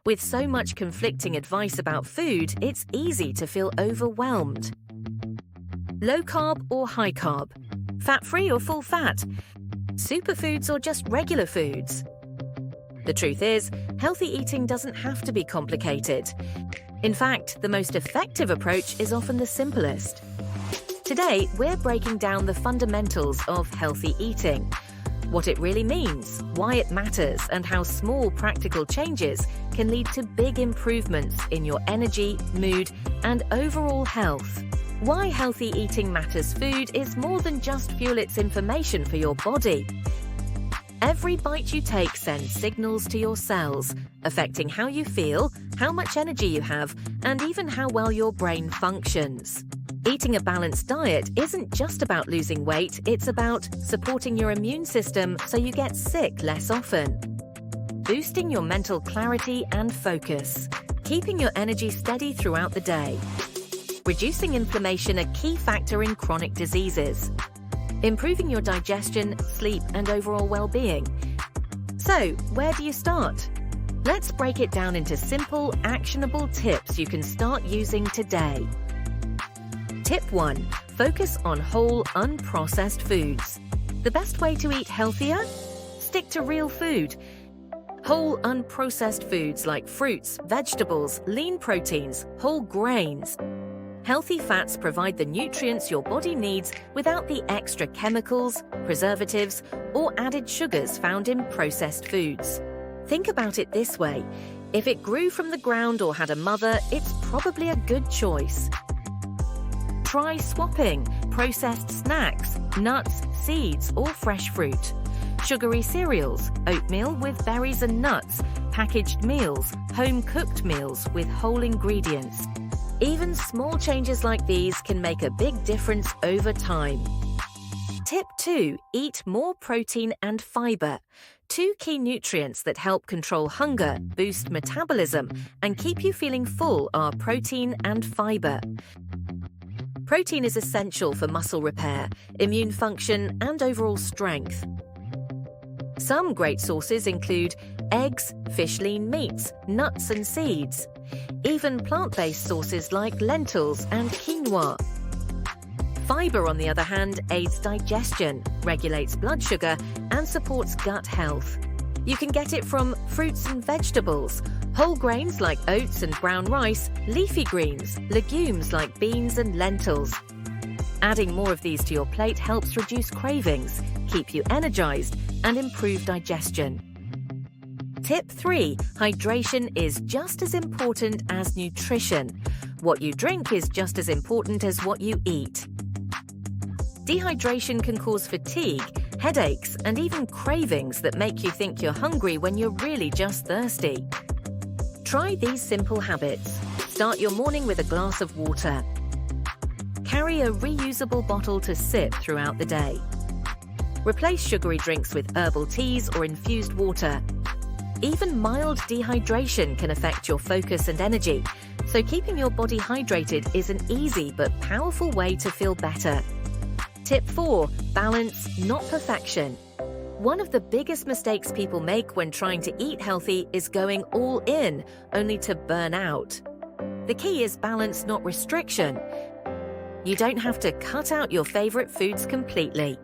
With so much conflicting advice about food, it's easy to feel overwhelmed. Low carb or high carb? Fat-free or full fat? Superfoods or just regular foods? The truth is, healthy eating doesn't have to be complicated. In fact, the most effective approach is often the simplest. Today, we're breaking down the fundamentals of healthy eating, what it really means, why it matters, and how small practical changes can lead to big improvements in your energy, mood, and overall health. Why healthy eating matters. Food is more than just fuel, it's information for your body. Every bite you take sends signals to your cells, affecting how you feel, how much energy you have, and even how well your brain functions. Eating a balanced diet isn't just about losing weight, it's about supporting your immune system so you get sick less often, boosting your mental clarity and focus, keeping your energy steady throughout the day, reducing inflammation, a key factor in chronic diseases, improving your digestion, sleep, and overall well-being. So, where do you start? Let's break it down into simple, actionable tips you can start using today. Tip 1. Focus on whole, unprocessed foods. The best way to eat healthier? Stick to real food. Whole, unprocessed foods like fruits, vegetables, lean proteins, whole grains. Healthy fats provide the nutrients your body needs without the extra chemicals, preservatives, or added sugars found in processed foods. Think about it this way: if it grew from the ground or had a mother, it's probably a good choice. Try swapping processed snacks, nuts, seeds, or fresh fruit. Sugary cereals, oatmeal with berries and nuts, packaged meals, home-cooked meals with whole ingredients. Even small changes like these can make a big difference over time. Tip 2. Eat more protein and fiber. Two key nutrients that help control hunger, boost metabolism, and keep you feeling full are protein and fiber. Protein is essential for muscle repair, immune function, and overall strength. Some great sources include eggs, fish lean meats, nuts and seeds. Even plant-based sources like lentils and quinoa. Fiber, on the other hand, aids digestion, regulates blood sugar, and supports gut health. You can get it from fruits and vegetables, whole grains like oats and brown rice, leafy greens, legumes like beans and lentils. Adding more of these to your plate helps reduce cravings, keep you energized, and improve digestion. Tip 3. Hydration is just as important as nutrition. What you drink is just as important as what you eat. Dehydration can cause fatigue, headaches, and even cravings that make you think you're hungry when you're really just thirsty. Try these simple habits. Start your morning with a glass of water. Carry a reusable bottle to sip throughout the day. Replace sugary drinks with herbal teas or infused water. Even mild dehydration can affect your focus and energy, so keeping your body hydrated is an easy but powerful way to feel better. Tip 4. Balance, not perfection. One of the biggest mistakes people make when trying to eat healthy is going all in, only to burn out. The key is balance, not restriction. You don't have to cut out your favorite foods completely.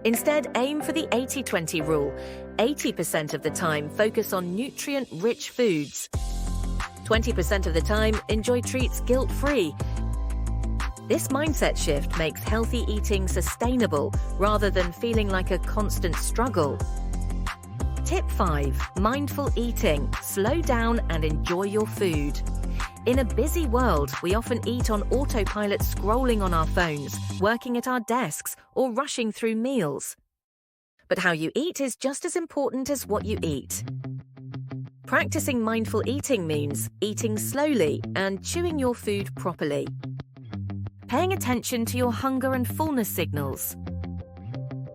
Instead, aim for the 80-20 rule. 80% of the time, focus on nutrient-rich foods. 20% of the time, enjoy treats guilt-free. This mindset shift makes healthy eating sustainable rather than feeling like a constant struggle. Tip 5. Mindful eating. Slow down and enjoy your food. In a busy world, we often eat on autopilot, scrolling on our phones, working at our desks, or rushing through meals. But how you eat is just as important as what you eat. Practicing mindful eating means eating slowly and chewing your food properly. Paying attention to your hunger and fullness signals.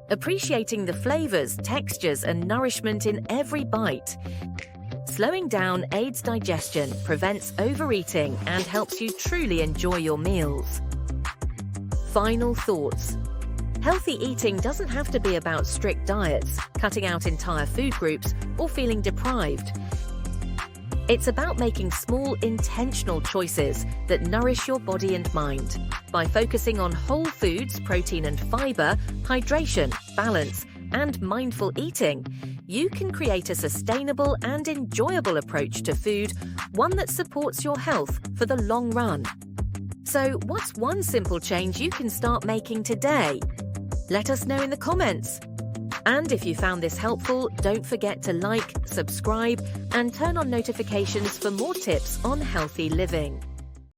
Appreciating the flavors, textures, and nourishment in every bite. Slowing down aids digestion, prevents overeating, and helps you truly enjoy your meals. Final thoughts. Healthy eating doesn't have to be about strict diets, cutting out entire food groups, or feeling deprived. It's about making small, intentional choices that nourish your body and mind. By focusing on whole foods, protein and fiber, hydration, balance, and mindful eating, you can create a sustainable and enjoyable approach to food, one that supports your health for the long run. So, what's one simple change you can start making today? Let us know in the comments. And if you found this helpful, don't forget to like, subscribe, and turn on notifications for more tips on healthy living.